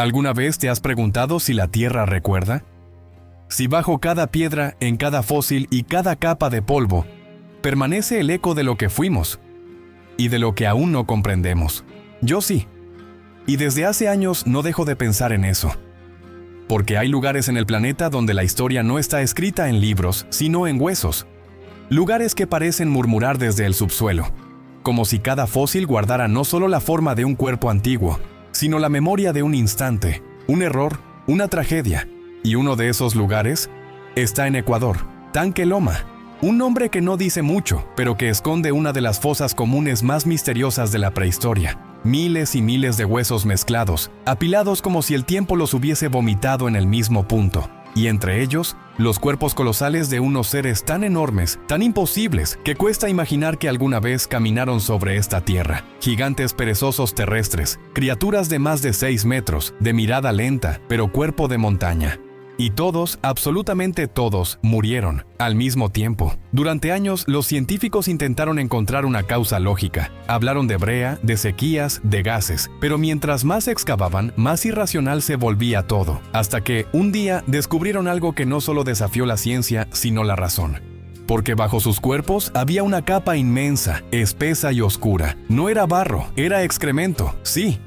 ¿Alguna vez te has preguntado si la Tierra recuerda? Si bajo cada piedra, en cada fósil y cada capa de polvo, permanece el eco de lo que fuimos y de lo que aún no comprendemos. Yo sí. Y desde hace años no dejo de pensar en eso. Porque hay lugares en el planeta donde la historia no está escrita en libros, sino en huesos. Lugares que parecen murmurar desde el subsuelo, como si cada fósil guardara no solo la forma de un cuerpo antiguo, sino la memoria de un instante, un error, una tragedia. Y uno de esos lugares está en Ecuador, Tanque Loma. Un nombre que no dice mucho, pero que esconde una de las fosas comunes más misteriosas de la prehistoria. Miles y miles de huesos mezclados, apilados como si el tiempo los hubiese vomitado en el mismo punto. Y entre ellos, los cuerpos colosales de unos seres tan enormes, tan imposibles, que cuesta imaginar que alguna vez caminaron sobre esta tierra. Gigantes perezosos terrestres, criaturas de más de 6 metros, de mirada lenta, pero cuerpo de montaña. Y todos, absolutamente todos, murieron, al mismo tiempo. Durante años, los científicos intentaron encontrar una causa lógica. Hablaron de brea, de sequías, de gases. Pero mientras más excavaban, más irracional se volvía todo. Hasta que, un día, descubrieron algo que no solo desafió la ciencia, sino la razón. Porque bajo sus cuerpos había una capa inmensa, espesa y oscura. No era barro, era excremento, sí.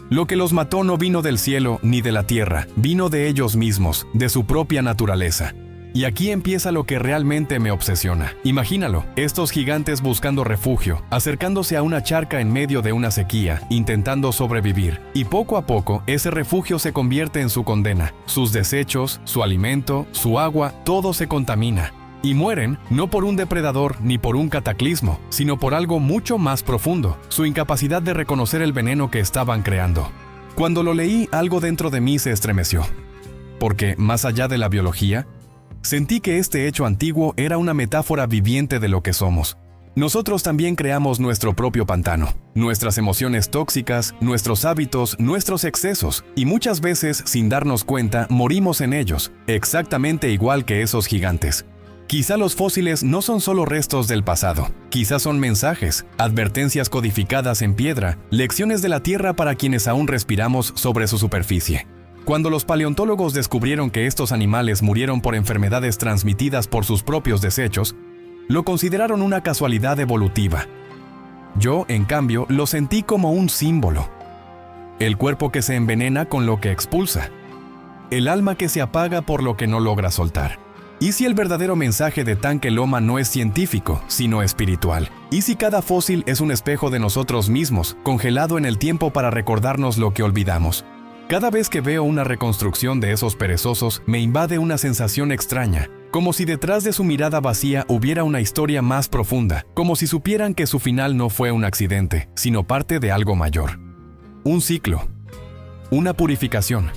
Lo que los mató no vino del cielo ni de la tierra, vino de ellos mismos, de su propia naturaleza. Y aquí empieza lo que realmente me obsesiona. Imagínalo, estos gigantes buscando refugio, acercándose a una charca en medio de una sequía, intentando sobrevivir. Y poco a poco, ese refugio se convierte en su condena. Sus desechos, su alimento, su agua, todo se contamina. Y mueren, no por un depredador ni por un cataclismo, sino por algo mucho más profundo, su incapacidad de reconocer el veneno que estaban creando. Cuando lo leí, algo dentro de mí se estremeció. Porque, más allá de la biología, sentí que este hecho antiguo era una metáfora viviente de lo que somos. Nosotros también creamos nuestro propio pantano, nuestras emociones tóxicas, nuestros hábitos, nuestros excesos, y muchas veces, sin darnos cuenta, morimos en ellos, exactamente igual que esos gigantes. Quizá los fósiles no son solo restos del pasado, quizá son mensajes, advertencias codificadas en piedra, lecciones de la Tierra para quienes aún respiramos sobre su superficie. Cuando los paleontólogos descubrieron que estos animales murieron por enfermedades transmitidas por sus propios desechos, lo consideraron una casualidad evolutiva. Yo, en cambio, lo sentí como un símbolo. El cuerpo que se envenena con lo que expulsa. El alma que se apaga por lo que no logra soltar. ¿Y si el verdadero mensaje de Tanque Loma no es científico, sino espiritual? ¿Y si cada fósil es un espejo de nosotros mismos, congelado en el tiempo para recordarnos lo que olvidamos? Cada vez que veo una reconstrucción de esos perezosos, me invade una sensación extraña, como si detrás de su mirada vacía hubiera una historia más profunda, como si supieran que su final no fue un accidente, sino parte de algo mayor. Un ciclo. Una purificación.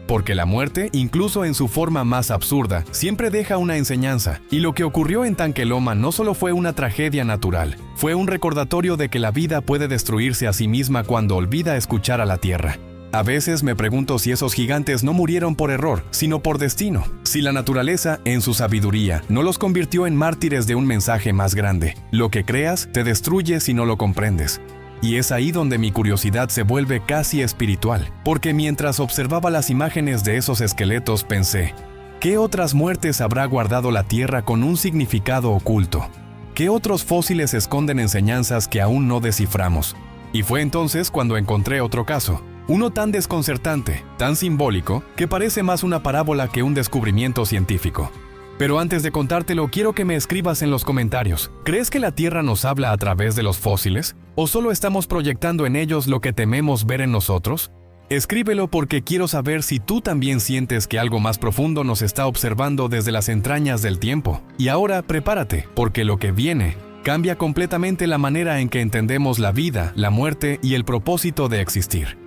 Porque la muerte, incluso en su forma más absurda, siempre deja una enseñanza. Y lo que ocurrió en Tanque Loma no solo fue una tragedia natural, fue un recordatorio de que la vida puede destruirse a sí misma cuando olvida escuchar a la tierra. A veces me pregunto si esos gigantes no murieron por error, sino por destino. Si la naturaleza, en su sabiduría, no los convirtió en mártires de un mensaje más grande. Lo que creas te destruye si no lo comprendes. Y es ahí donde mi curiosidad se vuelve casi espiritual, porque mientras observaba las imágenes de esos esqueletos pensé, ¿qué otras muertes habrá guardado la Tierra con un significado oculto? ¿Qué otros fósiles esconden enseñanzas que aún no desciframos? Y fue entonces cuando encontré otro caso, uno tan desconcertante, tan simbólico, que parece más una parábola que un descubrimiento científico. Pero antes de contártelo, quiero que me escribas en los comentarios. ¿Crees que la Tierra nos habla a través de los fósiles? ¿O solo estamos proyectando en ellos lo que tememos ver en nosotros? Escríbelo porque quiero saber si tú también sientes que algo más profundo nos está observando desde las entrañas del tiempo. Y ahora prepárate, porque lo que viene cambia completamente la manera en que entendemos la vida, la muerte y el propósito de existir.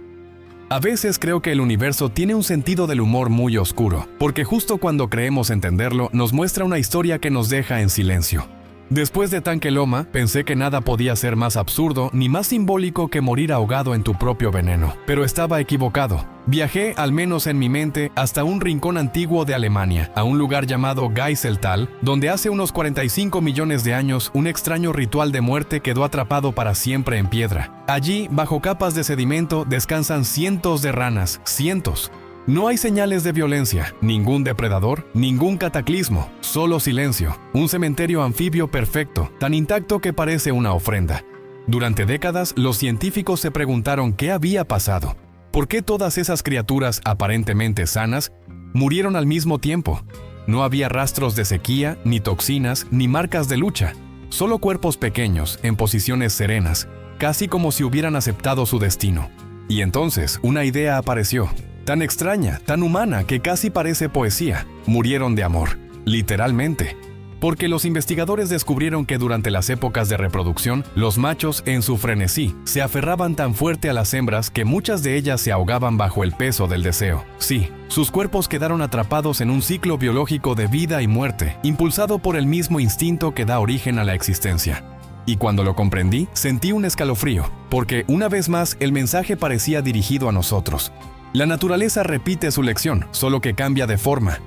A veces creo que el universo tiene un sentido del humor muy oscuro, porque justo cuando creemos entenderlo, nos muestra una historia que nos deja en silencio. Después de Tanque Loma, pensé que nada podía ser más absurdo ni más simbólico que morir ahogado en tu propio veneno. Pero estaba equivocado. Viajé, al menos en mi mente, hasta un rincón antiguo de Alemania, a un lugar llamado Geiseltal, donde hace unos 45 millones de años un extraño ritual de muerte quedó atrapado para siempre en piedra. Allí, bajo capas de sedimento, descansan cientos de ranas, cientos. No hay señales de violencia, ningún depredador, ningún cataclismo, solo silencio. Un cementerio anfibio perfecto, tan intacto que parece una ofrenda. Durante décadas, los científicos se preguntaron qué había pasado. ¿Por qué todas esas criaturas aparentemente sanas murieron al mismo tiempo? No había rastros de sequía, ni toxinas, ni marcas de lucha. Solo cuerpos pequeños, en posiciones serenas, casi como si hubieran aceptado su destino. Y entonces, una idea apareció. Tan extraña, tan humana, que casi parece poesía. Murieron de amor, literalmente. Porque los investigadores descubrieron que durante las épocas de reproducción, los machos, en su frenesí, se aferraban tan fuerte a las hembras que muchas de ellas se ahogaban bajo el peso del deseo. Sí, sus cuerpos quedaron atrapados en un ciclo biológico de vida y muerte, impulsado por el mismo instinto que da origen a la existencia. Y cuando lo comprendí, sentí un escalofrío, porque una vez más el mensaje parecía dirigido a nosotros. La naturaleza repite su lección, solo que cambia de forma.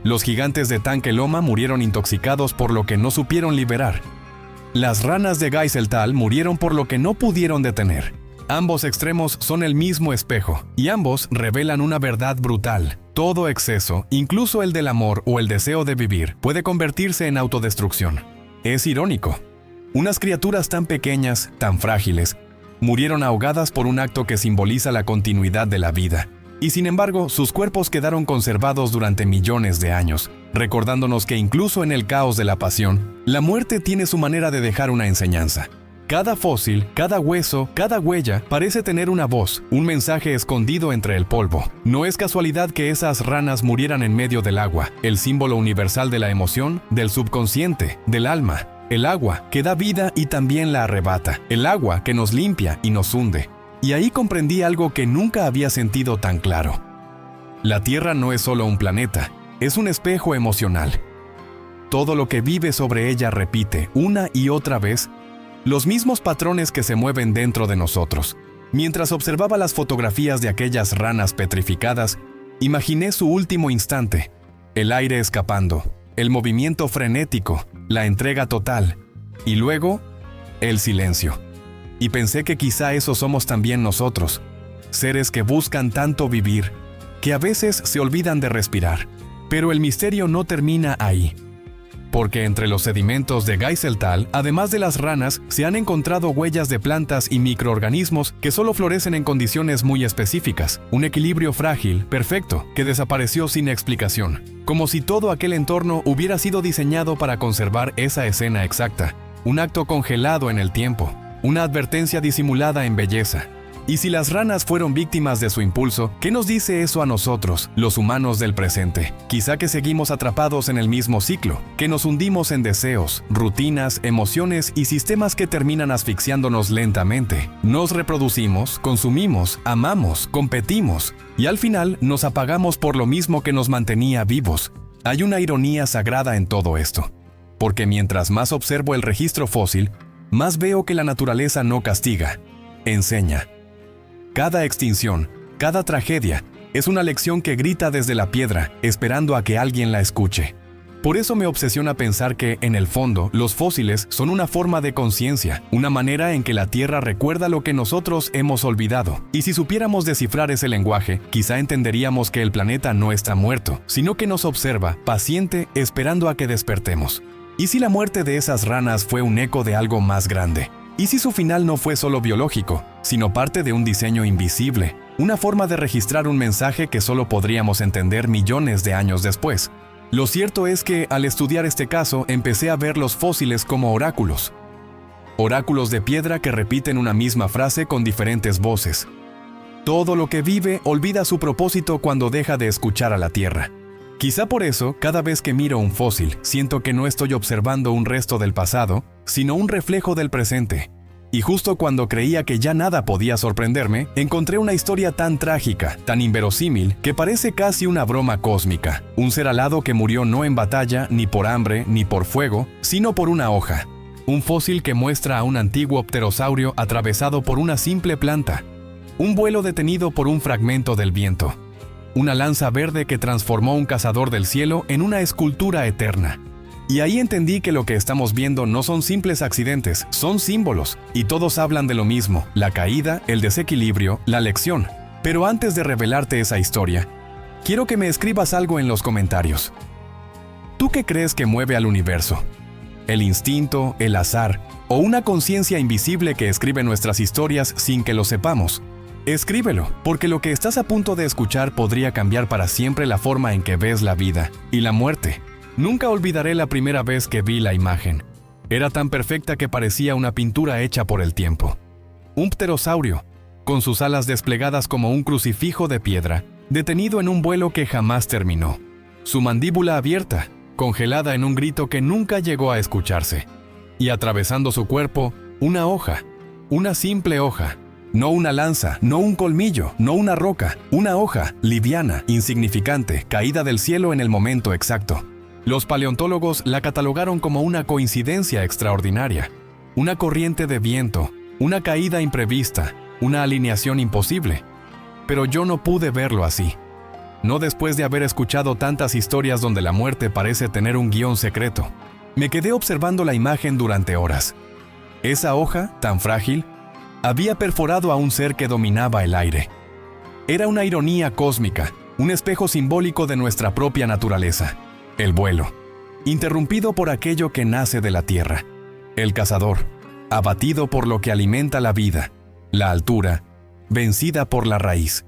Los gigantes de Tanque Loma murieron intoxicados por lo que no supieron liberar. Las ranas de Geiseltal murieron por lo que no pudieron detener. Ambos extremos son el mismo espejo, y ambos revelan una verdad brutal. Todo exceso, incluso el del amor o el deseo de vivir, puede convertirse en autodestrucción. Es irónico. Unas criaturas tan pequeñas, tan frágiles, murieron ahogadas por un acto que simboliza la continuidad de la vida. Y sin embargo, sus cuerpos quedaron conservados durante millones de años, recordándonos que incluso en el caos de la pasión, la muerte tiene su manera de dejar una enseñanza. Cada fósil, cada hueso, cada huella parece tener una voz, un mensaje escondido entre el polvo. No es casualidad que esas ranas murieran en medio del agua, el símbolo universal de la emoción, del subconsciente, del alma. El agua que da vida y también la arrebata, el agua que nos limpia y nos hunde. Y ahí comprendí algo que nunca había sentido tan claro. La Tierra no es solo un planeta, es un espejo emocional. Todo lo que vive sobre ella repite, una y otra vez, los mismos patrones que se mueven dentro de nosotros. Mientras observaba las fotografías de aquellas ranas petrificadas, imaginé su último instante, el aire escapando, el movimiento frenético, la entrega total, y luego, el silencio. Y pensé que quizá eso somos también nosotros, seres que buscan tanto vivir, que a veces se olvidan de respirar. Pero el misterio no termina ahí. Porque entre los sedimentos de Geiseltal, además de las ranas, se han encontrado huellas de plantas y microorganismos que solo florecen en condiciones muy específicas. Un equilibrio frágil, perfecto, que desapareció sin explicación. Como si todo aquel entorno hubiera sido diseñado para conservar esa escena exacta. Un acto congelado en el tiempo. Una advertencia disimulada en belleza. Y si las ranas fueron víctimas de su impulso, ¿qué nos dice eso a nosotros, los humanos del presente? Quizá que seguimos atrapados en el mismo ciclo, que nos hundimos en deseos, rutinas, emociones y sistemas que terminan asfixiándonos lentamente. Nos reproducimos, consumimos, amamos, competimos, y al final nos apagamos por lo mismo que nos mantenía vivos. Hay una ironía sagrada en todo esto, porque mientras más observo el registro fósil, más veo que la naturaleza no castiga, enseña. Cada extinción, cada tragedia, es una lección que grita desde la piedra, esperando a que alguien la escuche. Por eso me obsesiona pensar que, en el fondo, los fósiles son una forma de conciencia, una manera en que la Tierra recuerda lo que nosotros hemos olvidado. Y si supiéramos descifrar ese lenguaje, quizá entenderíamos que el planeta no está muerto, sino que nos observa, paciente, esperando a que despertemos. ¿Y si la muerte de esas ranas fue un eco de algo más grande? ¿Y si su final no fue solo biológico, sino parte de un diseño invisible, una forma de registrar un mensaje que solo podríamos entender millones de años después? Lo cierto es que, al estudiar este caso, empecé a ver los fósiles como oráculos. Oráculos de piedra que repiten una misma frase con diferentes voces. Todo lo que vive olvida su propósito cuando deja de escuchar a la Tierra. Quizá por eso, cada vez que miro un fósil, siento que no estoy observando un resto del pasado, sino un reflejo del presente. Y justo cuando creía que ya nada podía sorprenderme, encontré una historia tan trágica, tan inverosímil, que parece casi una broma cósmica. Un ser alado que murió no en batalla, ni por hambre, ni por fuego, sino por una hoja. Un fósil que muestra a un antiguo pterosaurio atravesado por una simple planta. Un vuelo detenido por un fragmento del viento. Una lanza verde que transformó un cazador del cielo en una escultura eterna. Y ahí entendí que lo que estamos viendo no son simples accidentes, son símbolos, y todos hablan de lo mismo: la caída, el desequilibrio, la lección. Pero antes de revelarte esa historia, quiero que me escribas algo en los comentarios. ¿Tú qué crees que mueve al universo? ¿El instinto, el azar, o una conciencia invisible que escribe nuestras historias sin que lo sepamos? Escríbelo, porque lo que estás a punto de escuchar podría cambiar para siempre la forma en que ves la vida y la muerte. Nunca olvidaré la primera vez que vi la imagen. Era tan perfecta que parecía una pintura hecha por el tiempo. Un pterosaurio, con sus alas desplegadas como un crucifijo de piedra, detenido en un vuelo que jamás terminó. Su mandíbula abierta, congelada en un grito que nunca llegó a escucharse. Y atravesando su cuerpo, una hoja, una simple hoja. No una lanza, no un colmillo, no una roca, una hoja, liviana, insignificante, caída del cielo en el momento exacto. Los paleontólogos la catalogaron como una coincidencia extraordinaria, una corriente de viento, una caída imprevista, una alineación imposible. Pero yo no pude verlo así. No después de haber escuchado tantas historias donde la muerte parece tener un guión secreto. Me quedé observando la imagen durante horas. Esa hoja, tan frágil, había perforado a un ser que dominaba el aire. Era una ironía cósmica, un espejo simbólico de nuestra propia naturaleza. El vuelo, interrumpido por aquello que nace de la tierra. El cazador, abatido por lo que alimenta la vida. La altura, vencida por la raíz.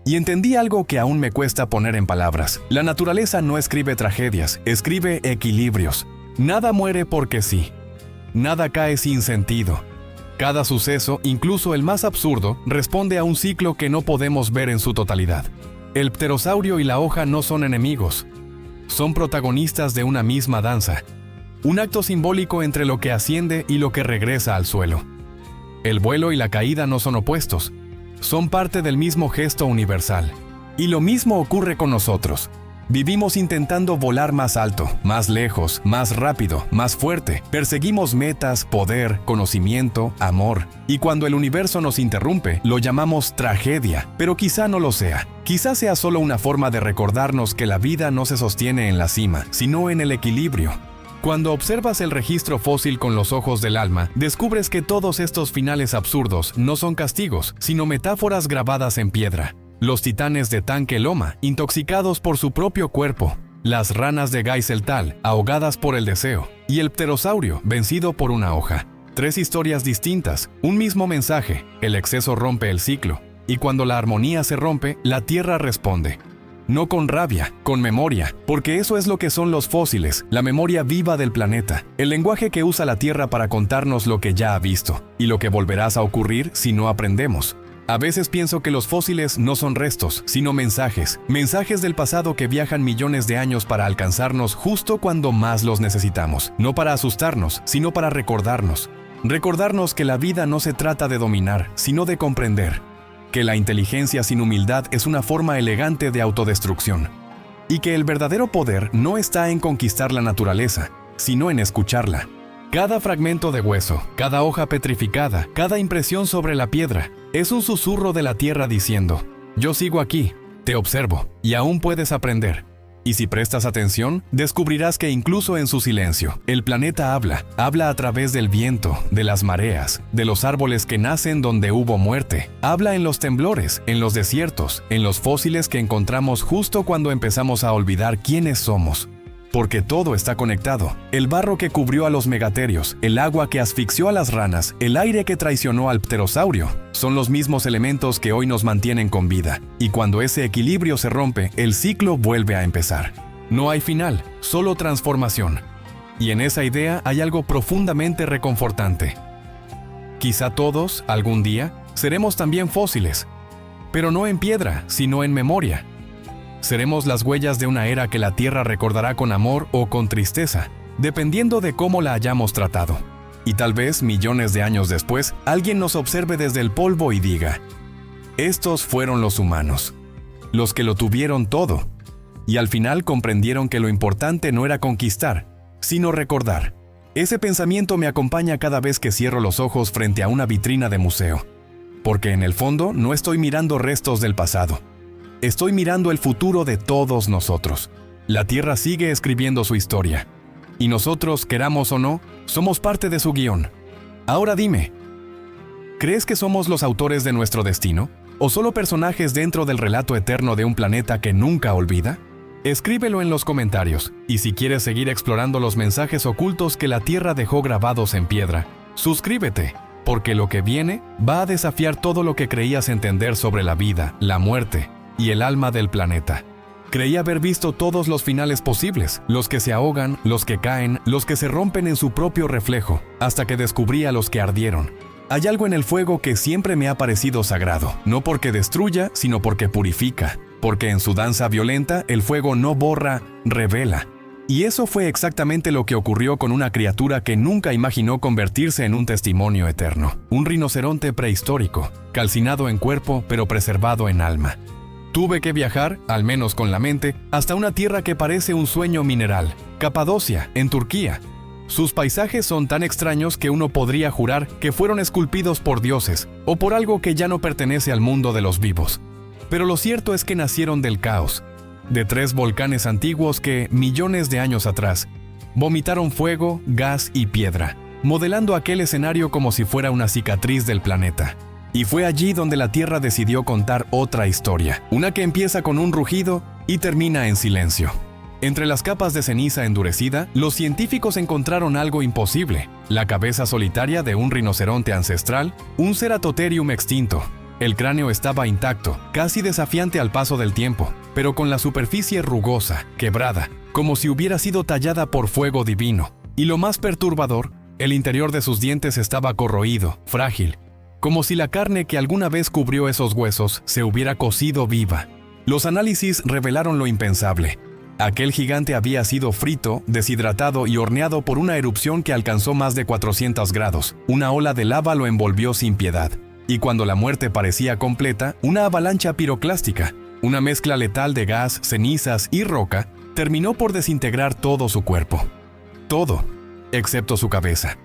Y entendí algo que aún me cuesta poner en palabras. La naturaleza no escribe tragedias, escribe equilibrios. Nada muere porque sí. Nada cae sin sentido. Cada suceso, incluso el más absurdo, responde a un ciclo que no podemos ver en su totalidad. El pterosaurio y la hoja no son enemigos. Son protagonistas de una misma danza. Un acto simbólico entre lo que asciende y lo que regresa al suelo. El vuelo y la caída no son opuestos. Son parte del mismo gesto universal. Y lo mismo ocurre con nosotros. Vivimos intentando volar más alto, más lejos, más rápido, más fuerte. Perseguimos metas, poder, conocimiento, amor. Y cuando el universo nos interrumpe, lo llamamos tragedia. Pero quizá no lo sea. Quizá sea solo una forma de recordarnos que la vida no se sostiene en la cima, sino en el equilibrio. Cuando observas el registro fósil con los ojos del alma, descubres que todos estos finales absurdos no son castigos, sino metáforas grabadas en piedra. Los titanes de Tanque Loma, intoxicados por su propio cuerpo. Las ranas de Geiseltal, ahogadas por el deseo. Y el pterosaurio, vencido por una hoja. 3 historias distintas, un mismo mensaje: el exceso rompe el ciclo. Y cuando la armonía se rompe, la tierra responde. No con rabia, con memoria, porque eso es lo que son los fósiles, la memoria viva del planeta, el lenguaje que usa la tierra para contarnos lo que ya ha visto, y lo que volverá a ocurrir si no aprendemos. A veces pienso que los fósiles no son restos, sino mensajes, mensajes del pasado que viajan millones de años para alcanzarnos justo cuando más los necesitamos, no para asustarnos, sino para recordarnos. Recordarnos que la vida no se trata de dominar, sino de comprender. Que la inteligencia sin humildad es una forma elegante de autodestrucción. Y que el verdadero poder no está en conquistar la naturaleza, sino en escucharla. Cada fragmento de hueso, cada hoja petrificada, cada impresión sobre la piedra, es un susurro de la tierra diciendo: yo sigo aquí, te observo, y aún puedes aprender. Y si prestas atención, descubrirás que incluso en su silencio, el planeta habla a través del viento, de las mareas, de los árboles que nacen donde hubo muerte. Habla en los temblores, en los desiertos, en los fósiles que encontramos justo cuando empezamos a olvidar quiénes somos. Porque todo está conectado. El barro que cubrió a los megaterios, el agua que asfixió a las ranas, el aire que traicionó al pterosaurio, son los mismos elementos que hoy nos mantienen con vida. Y cuando ese equilibrio se rompe, el ciclo vuelve a empezar. No hay final, solo transformación. Y en esa idea hay algo profundamente reconfortante. Quizá todos, algún día, seremos también fósiles. Pero no en piedra, sino en memoria. Seremos las huellas de una era que la Tierra recordará con amor o con tristeza, dependiendo de cómo la hayamos tratado. Y tal vez, millones de años después, alguien nos observe desde el polvo y diga: estos fueron los humanos, los que lo tuvieron todo. Y al final comprendieron que lo importante no era conquistar, sino recordar. Ese pensamiento me acompaña cada vez que cierro los ojos frente a una vitrina de museo. porque en el fondo no estoy mirando restos del pasado. Estoy mirando el futuro de todos nosotros. La Tierra sigue escribiendo su historia. Y nosotros, queramos o no, somos parte de su guión. Ahora dime, ¿crees que somos los autores de nuestro destino? ¿O solo personajes dentro del relato eterno de un planeta que nunca olvida? Escríbelo en los comentarios, y si quieres seguir explorando los mensajes ocultos que la Tierra dejó grabados en piedra, suscríbete, porque lo que viene va a desafiar todo lo que creías entender sobre la vida, la muerte y el alma del planeta. Creí haber visto todos los finales posibles, los que se ahogan, los que caen, los que se rompen en su propio reflejo, hasta que descubrí a los que ardieron. Hay algo en el fuego que siempre me ha parecido sagrado, no porque destruya, sino porque purifica, porque en su danza violenta el fuego no borra, revela. Y eso fue exactamente lo que ocurrió con una criatura que nunca imaginó convertirse en un testimonio eterno, un rinoceronte prehistórico, calcinado en cuerpo pero preservado en alma. Tuve que viajar, al menos con la mente, hasta una tierra que parece un sueño mineral, Capadocia, en Turquía. Sus paisajes son tan extraños que uno podría jurar que fueron esculpidos por dioses o por algo que ya no pertenece al mundo de los vivos. Pero lo cierto es que nacieron del caos, de 3 volcanes antiguos que, millones de años atrás, vomitaron fuego, gas y piedra, modelando aquel escenario como si fuera una cicatriz del planeta. Y fue allí donde la Tierra decidió contar otra historia, una que empieza con un rugido y termina en silencio. Entre las capas de ceniza endurecida, los científicos encontraron algo imposible: la cabeza solitaria de un rinoceronte ancestral, un Ceratotherium extinto. El cráneo estaba intacto, casi desafiante al paso del tiempo, pero con la superficie rugosa, quebrada, como si hubiera sido tallada por fuego divino. Y lo más perturbador, el interior de sus dientes estaba corroído, frágil, como si la carne que alguna vez cubrió esos huesos se hubiera cocido viva. Los análisis revelaron lo impensable. Aquel gigante había sido frito, deshidratado y horneado por una erupción que alcanzó más de 400 grados. Una ola de lava lo envolvió sin piedad. Y cuando la muerte parecía completa, una avalancha piroclástica, una mezcla letal de gas, cenizas y roca, terminó por desintegrar todo su cuerpo. Todo, excepto su cabeza.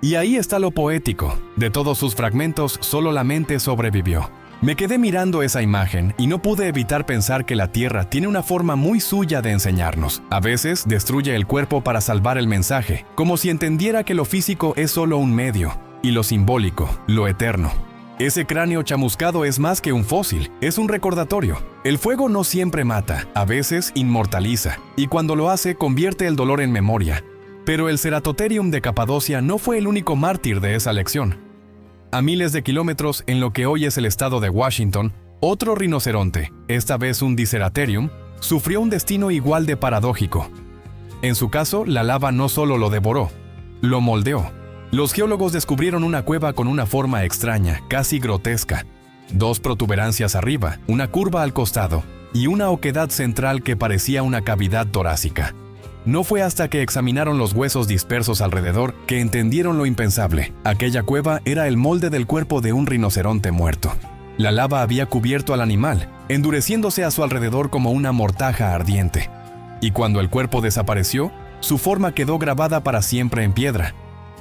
Y ahí está lo poético: de todos sus fragmentos, solo la mente sobrevivió. Me quedé mirando esa imagen y no pude evitar pensar que la Tierra tiene una forma muy suya de enseñarnos. A veces destruye el cuerpo para salvar el mensaje, como si entendiera que lo físico es solo un medio, y lo simbólico, lo eterno. Ese cráneo chamuscado es más que un fósil, es un recordatorio. El fuego no siempre mata, a veces inmortaliza, y cuando lo hace convierte el dolor en memoria. Pero el Ceratotherium de Capadocia no fue el único mártir de esa lección. A miles de kilómetros en lo que hoy es el estado de Washington, otro rinoceronte, esta vez un Diceratherium, sufrió un destino igual de paradójico. En su caso, la lava no solo lo devoró, lo moldeó. Los geólogos descubrieron una cueva con una forma extraña, casi grotesca. 2 protuberancias arriba, una curva al costado y una oquedad central que parecía una cavidad torácica. No fue hasta que examinaron los huesos dispersos alrededor que entendieron lo impensable. Aquella cueva era el molde del cuerpo de un rinoceronte muerto. La lava había cubierto al animal, endureciéndose a su alrededor como una mortaja ardiente. Y cuando el cuerpo desapareció, su forma quedó grabada para siempre en piedra.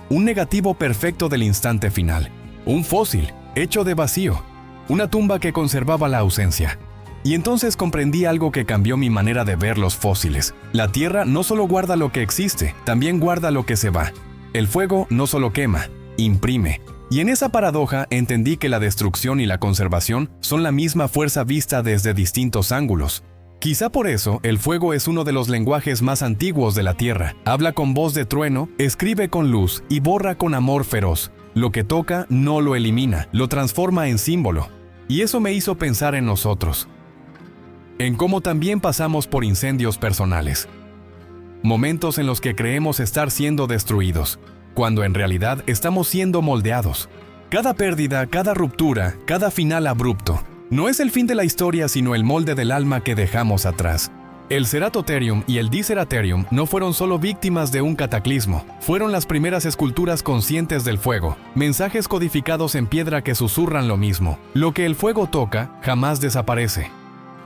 Un negativo perfecto del instante final. Un fósil, hecho de vacío. Una tumba que conservaba la ausencia. Y entonces comprendí algo que cambió mi manera de ver los fósiles. La Tierra no solo guarda lo que existe, también guarda lo que se va. El fuego no solo quema, imprime. Y en esa paradoja entendí que la destrucción y la conservación son la misma fuerza vista desde distintos ángulos. Quizá por eso el fuego es uno de los lenguajes más antiguos de la Tierra. Habla con voz de trueno, escribe con luz y borra con amor feroz. Lo que toca no lo elimina, lo transforma en símbolo. Y eso me hizo pensar en nosotros. En cómo también pasamos por incendios personales. Momentos en los que creemos estar siendo destruidos, cuando en realidad estamos siendo moldeados. Cada pérdida, cada ruptura, cada final abrupto, no es el fin de la historia sino el molde del alma que dejamos atrás. El Ceratotherium y el Diceratherium no fueron solo víctimas de un cataclismo, fueron las primeras esculturas conscientes del fuego, mensajes codificados en piedra que susurran lo mismo: lo que el fuego toca jamás desaparece.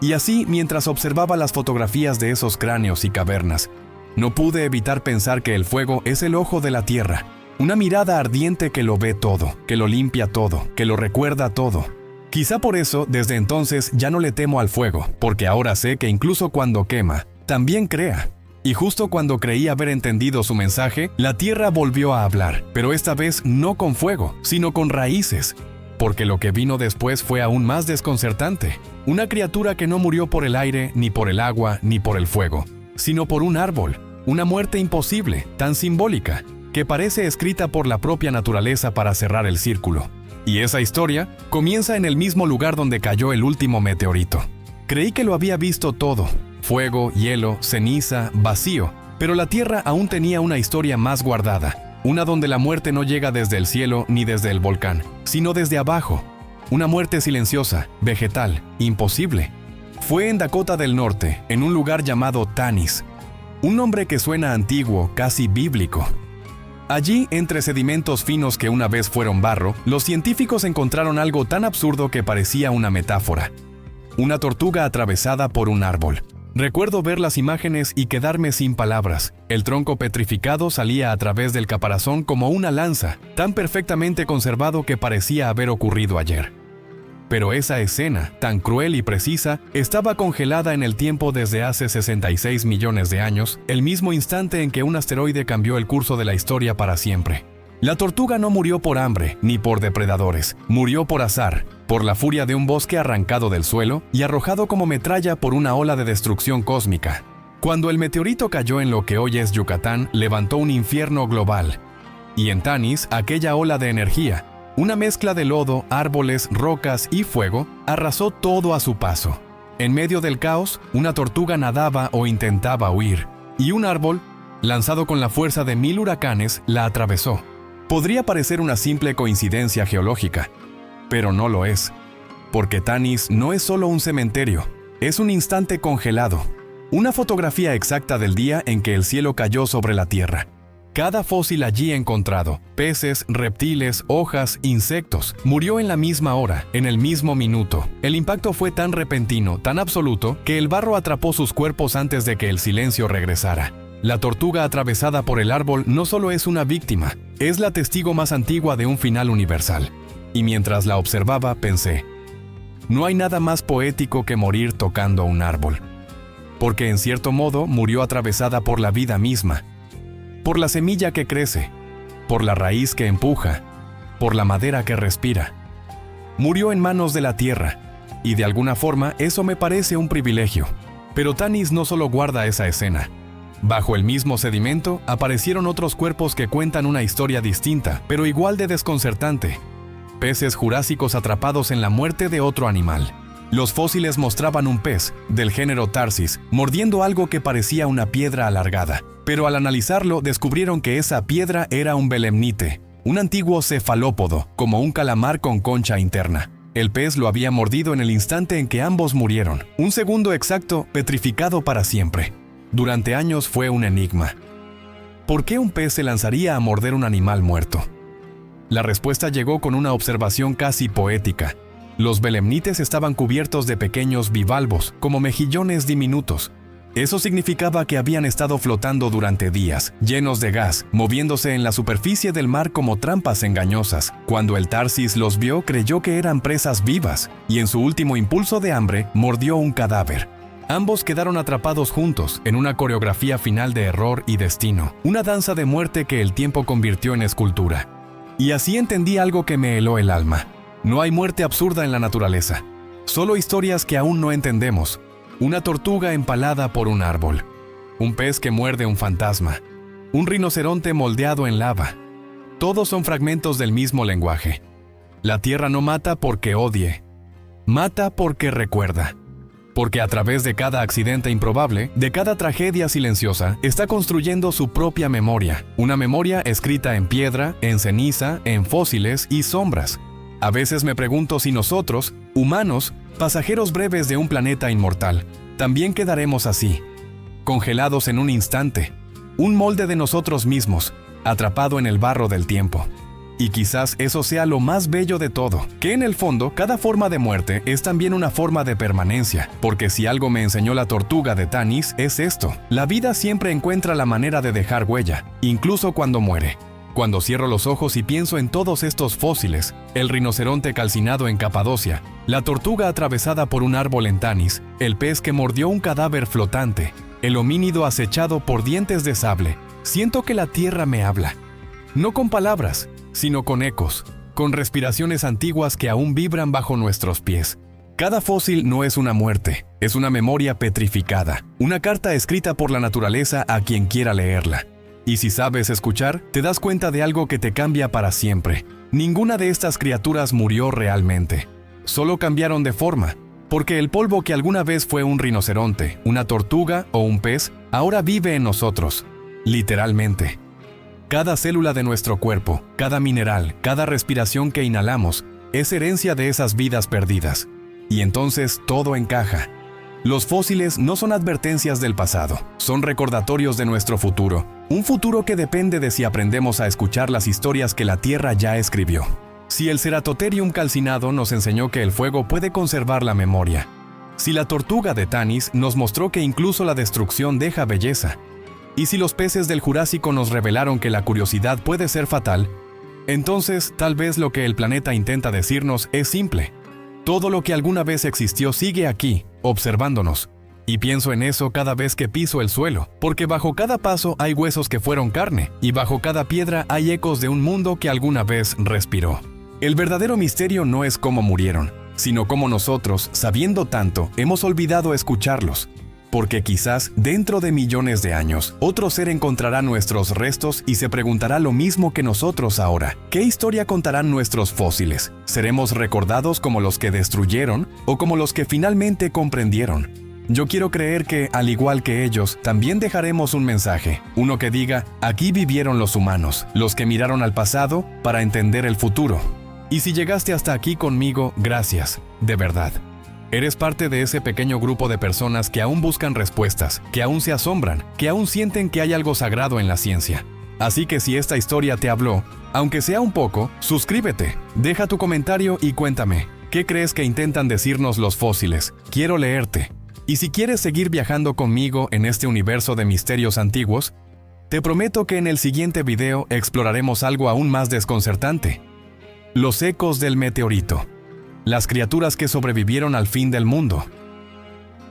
Y así, mientras observaba las fotografías de esos cráneos y cavernas, no pude evitar pensar que el fuego es el ojo de la Tierra, Una mirada ardiente que lo ve todo, que lo limpia todo, que lo recuerda todo. Quizá por eso, desde entonces, ya no le temo al fuego, porque ahora sé que incluso cuando quema, también crea. Y justo cuando creí haber entendido su mensaje, la tierra volvió a hablar, pero esta vez no con fuego, sino con raíces. Porque lo que vino después fue aún más desconcertante. Una criatura que no murió por el aire, ni por el agua, ni por el fuego, sino por un árbol. Una muerte imposible, tan simbólica, que parece escrita por la propia naturaleza para cerrar el círculo. Y esa historia comienza en el mismo lugar donde cayó el último meteorito. Creí que lo había visto todo: fuego, hielo, ceniza, vacío. Pero la Tierra aún tenía una historia más guardada. Una donde la muerte no llega desde el cielo ni desde el volcán, sino desde abajo. Una muerte silenciosa, vegetal, imposible. Fue en Dakota del Norte, en un lugar llamado Tanis. Un nombre que suena antiguo, casi bíblico. Allí, entre sedimentos finos que una vez fueron barro, los científicos encontraron algo tan absurdo que parecía una metáfora. Una tortuga atravesada por un árbol. Recuerdo ver las imágenes y quedarme sin palabras. El tronco petrificado salía a través del caparazón como una lanza, tan perfectamente conservado que parecía haber ocurrido ayer. Pero esa escena, tan cruel y precisa, estaba congelada en el tiempo desde hace 66 millones de años, el mismo instante en que un asteroide cambió el curso de la historia para siempre. La tortuga no murió por hambre, ni por depredadores, murió por azar, por la furia de un bosque arrancado del suelo y arrojado como metralla por una ola de destrucción cósmica. Cuando el meteorito cayó en lo que hoy es Yucatán, levantó un infierno global. Y en Tanis, aquella ola de energía, una mezcla de lodo, árboles, rocas y fuego, arrasó todo a su paso. En medio del caos, una tortuga nadaba o intentaba huir, y un árbol, lanzado con la fuerza de 1000 huracanes, la atravesó. Podría parecer una simple coincidencia geológica, pero no lo es, porque Tanis no es solo un cementerio, es un instante congelado, una fotografía exacta del día en que el cielo cayó sobre la Tierra. Cada fósil allí encontrado, peces, reptiles, hojas, insectos, murió en la misma hora, en el mismo minuto. El impacto fue tan repentino, tan absoluto, que el barro atrapó sus cuerpos antes de que el silencio regresara. La tortuga atravesada por el árbol no solo es una víctima, es la testigo más antigua de un final universal. Y mientras la observaba, pensé, no hay nada más poético que morir tocando un árbol. Porque en cierto modo murió atravesada por la vida misma. Por la semilla que crece, por la raíz que empuja, por la madera que respira. Murió en manos de la tierra, y de alguna forma eso me parece un privilegio. Pero Tanis no solo guarda esa escena. Bajo el mismo sedimento aparecieron otros cuerpos que cuentan una historia distinta, pero igual de desconcertante. Peces jurásicos atrapados en la muerte de otro animal. Los fósiles mostraban un pez, del género Tarsis, mordiendo algo que parecía una piedra alargada. Pero al analizarlo descubrieron que esa piedra era un belemnite, un antiguo cefalópodo, como un calamar con concha interna. El pez lo había mordido en el instante en que ambos murieron, un segundo exacto, petrificado para siempre. Durante años fue un enigma. ¿Por qué un pez se lanzaría a morder un animal muerto? La respuesta llegó con una observación casi poética. Los belemnites estaban cubiertos de pequeños bivalvos, como mejillones diminutos. Eso significaba que habían estado flotando durante días, llenos de gas, moviéndose en la superficie del mar como trampas engañosas. Cuando el Tarsis los vio, creyó que eran presas vivas, y en su último impulso de hambre, mordió un cadáver. Ambos quedaron atrapados juntos, en una coreografía final de error y destino, una danza de muerte que el tiempo convirtió en escultura. Y así entendí algo que me heló el alma. No hay muerte absurda en la naturaleza, solo historias que aún no entendemos. Una tortuga empalada por un árbol, un pez que muerde un fantasma, un rinoceronte moldeado en lava. Todos son fragmentos del mismo lenguaje. La tierra no mata porque odie, mata porque recuerda. Porque a través de cada accidente improbable, de cada tragedia silenciosa, está construyendo su propia memoria. Una memoria escrita en piedra, en ceniza, en fósiles y sombras. A veces me pregunto si nosotros, humanos, pasajeros breves de un planeta inmortal, también quedaremos así, congelados en un instante, un molde de nosotros mismos, atrapado en el barro del tiempo. Y quizás eso sea lo más bello de todo, que en el fondo cada forma de muerte es también una forma de permanencia, porque si algo me enseñó la tortuga de Tanis es esto: la vida siempre encuentra la manera de dejar huella, incluso cuando muere. Cuando cierro los ojos y pienso en todos estos fósiles, el rinoceronte calcinado en Capadocia, la tortuga atravesada por un árbol en Tanis, el pez que mordió un cadáver flotante, el homínido acechado por dientes de sable, siento que la tierra me habla. No con palabras, sino con ecos, con respiraciones antiguas que aún vibran bajo nuestros pies. Cada fósil no es una muerte, es una memoria petrificada, una carta escrita por la naturaleza a quien quiera leerla. Y si sabes escuchar, te das cuenta de algo que te cambia para siempre. Ninguna de estas criaturas murió realmente. Solo cambiaron de forma, porque el polvo que alguna vez fue un rinoceronte, una tortuga o un pez, ahora vive en nosotros, literalmente. Cada célula de nuestro cuerpo, cada mineral, cada respiración que inhalamos, es herencia de esas vidas perdidas. Y entonces todo encaja. Los fósiles no son advertencias del pasado, son recordatorios de nuestro futuro. Un futuro que depende de si aprendemos a escuchar las historias que la Tierra ya escribió. Si el Ceratotherium calcinado nos enseñó que el fuego puede conservar la memoria. Si la tortuga de Tanis nos mostró que incluso la destrucción deja belleza. Y si los peces del Jurásico nos revelaron que la curiosidad puede ser fatal, entonces tal vez lo que el planeta intenta decirnos es simple. Todo lo que alguna vez existió sigue aquí, observándonos. Y pienso en eso cada vez que piso el suelo, porque bajo cada paso hay huesos que fueron carne, y bajo cada piedra hay ecos de un mundo que alguna vez respiró. El verdadero misterio no es cómo murieron, sino cómo nosotros, sabiendo tanto, hemos olvidado escucharlos. Porque quizás, dentro de millones de años, otro ser encontrará nuestros restos y se preguntará lo mismo que nosotros ahora. ¿Qué historia contarán nuestros fósiles? ¿Seremos recordados como los que destruyeron o como los que finalmente comprendieron? Yo quiero creer que, al igual que ellos, también dejaremos un mensaje. Uno que diga, aquí vivieron los humanos, los que miraron al pasado para entender el futuro. Y si llegaste hasta aquí conmigo, gracias, de verdad. Eres parte de ese pequeño grupo de personas que aún buscan respuestas, que aún se asombran, que aún sienten que hay algo sagrado en la ciencia. Así que si esta historia te habló, aunque sea un poco, suscríbete, deja tu comentario y cuéntame, ¿qué crees que intentan decirnos los fósiles? Quiero leerte. Y si quieres seguir viajando conmigo en este universo de misterios antiguos, te prometo que en el siguiente video exploraremos algo aún más desconcertante. Los ecos del meteorito. Las criaturas que sobrevivieron al fin del mundo.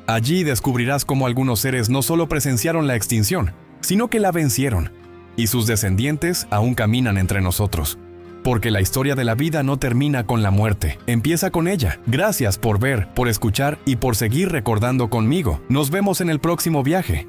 Allí descubrirás cómo algunos seres no solo presenciaron la extinción, sino que la vencieron, y sus descendientes aún caminan entre nosotros. Porque la historia de la vida no termina con la muerte, empieza con ella. Gracias por ver, por escuchar y por seguir recordando conmigo. Nos vemos en el próximo viaje.